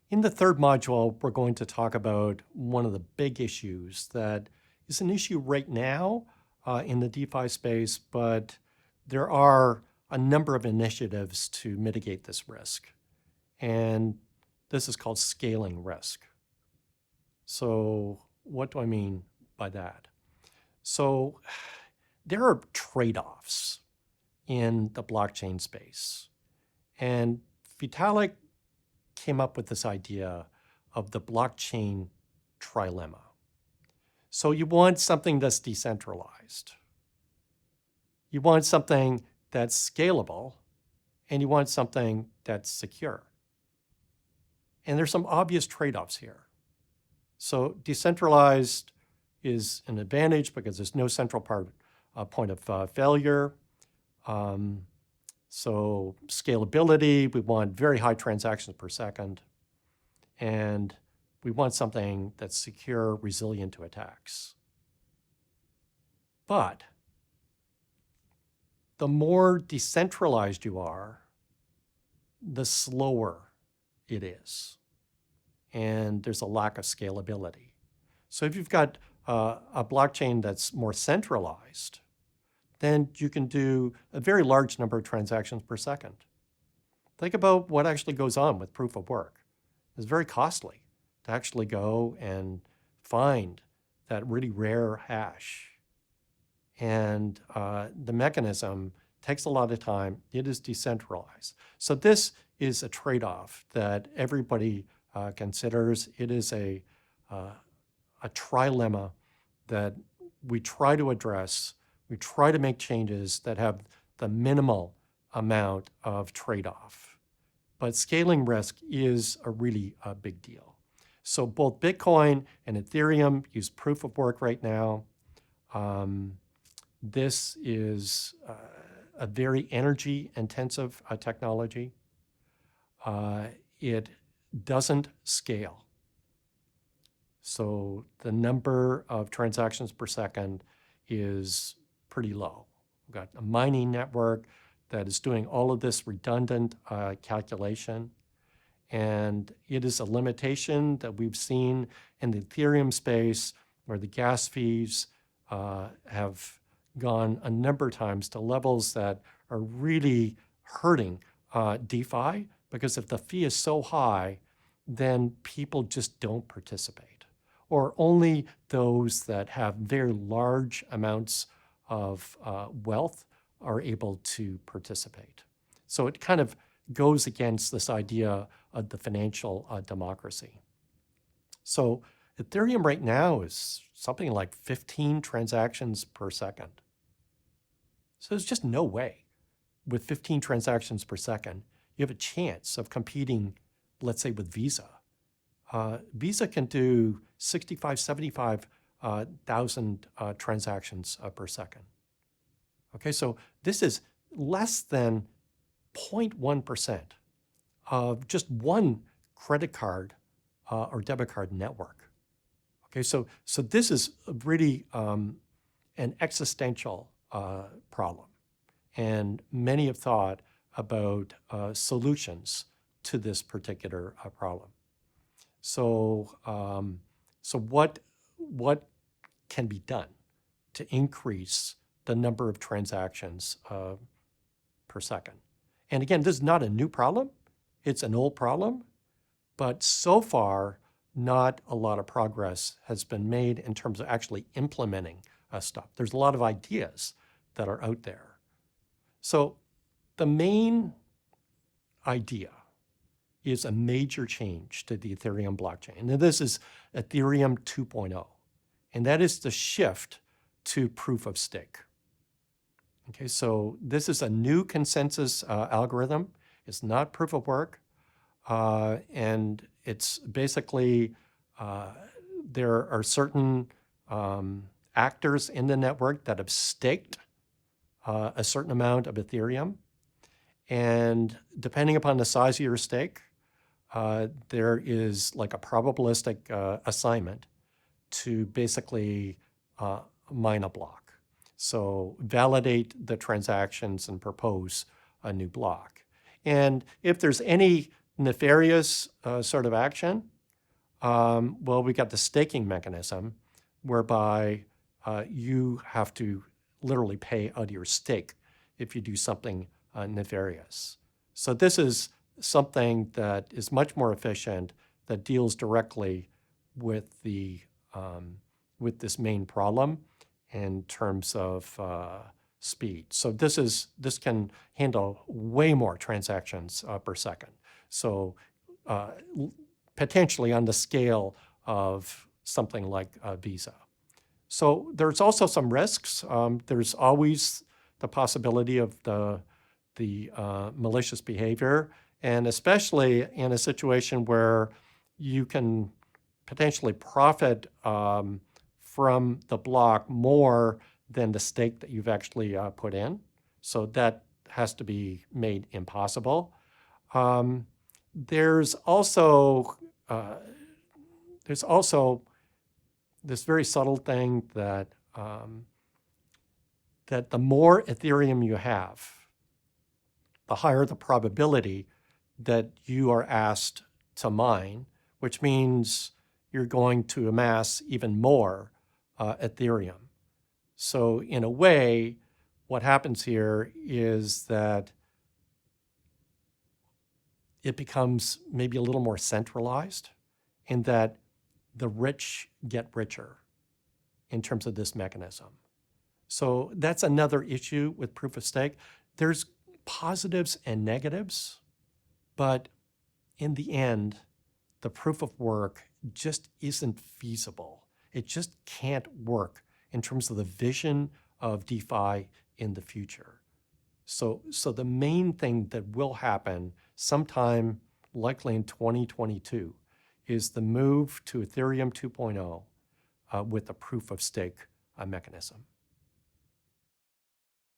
In the third module, we're going to talk about one of the big issues that is an issue right now in the DeFi space, but there are a number of initiatives to mitigate this risk. And this is called scaling risk. So what do I mean by that? So there are trade-offs in the blockchain space. And Vitalik came up with this idea of the blockchain trilemma. So you want something that's decentralized. You want something that's scalable, and you want something that's secure. And there's some obvious trade-offs here. So decentralized is an advantage because there's no central point of failure. So scalability, we want very high transactions per second. And we want something that's secure, resilient to attacks. But the more decentralized you are, the slower it is. And there's a lack of scalability. So if you've got a blockchain that's more centralized, then you can do a very large number of transactions per second. Think about what actually goes on with proof of work. It's very costly to actually go and find that really rare hash. And the mechanism takes a lot of time. It is decentralized. So this is a trade-off that everybody considers. It is a trilemma that we try to address. We try to make changes that have the minimal amount of trade-off. But scaling risk is a really big deal. So both Bitcoin and Ethereum use proof of work right now. This is a very energy-intensive technology. It doesn't scale. So the number of transactions per second is pretty low. We've got a mining network that is doing all of this redundant calculation. And it is a limitation that we've seen in the Ethereum space where the gas fees have gone a number of times to levels that are really hurting DeFi, because if the fee is so high, then people just don't participate. Or only those that have very large amounts of wealth are able to participate. So it kind of goes against this idea of the financial democracy. So Ethereum right now is something like 15 transactions per second. So there's just no way with 15 transactions per second, you have a chance of competing, let's say, with Visa. Visa can do 65, 75,000 transactions per second. Okay, so this is less than 0.1% of just one credit card or debit card network. Okay, so this is really an existential problem. And many have thought about solutions to this particular problem. So what can be done to increase the number of transactions per second? And again, this is not a new problem. It's an old problem. But so far, not a lot of progress has been made in terms of actually implementing stuff. There's a lot of ideas that are out there. So the main idea is a major change to the Ethereum blockchain. And this is Ethereum 2.0. And that is the shift to proof of stake. Okay, so this is a new consensus algorithm. It's not proof of work. And it's basically, there are certain actors in the network that have staked a certain amount of Ethereum. And depending upon the size of your stake, there is like a probabilistic assignment to basically mine a block. So validate the transactions and propose a new block. And if there's any nefarious sort of action, well, we got the staking mechanism whereby you have to literally pay out of your stake if you do something nefarious. So this is something that is much more efficient, that deals directly with the with this main problem in terms of speed. So this can handle way more transactions per second. So potentially on the scale of something like Visa. So there's also some risks. There's always the possibility of the malicious behavior, and especially in a situation where you can potentially profit from the block more than the stake that you've actually put in. So that has to be made impossible. There's also this very subtle thing that that the more Ethereum you have, the higher the probability that you are asked to mine, which means you're going to amass even more Ethereum. So in a way, what happens here is that it becomes maybe a little more centralized, in that the rich get richer in terms of this mechanism. So that's another issue with proof of stake. There's positives and negatives, but in the end, the proof of work just isn't feasible. It just can't work in terms of the vision of DeFi in the future. So the main thing that will happen sometime likely in 2022 is the move to Ethereum 2.0 with a proof of stake mechanism.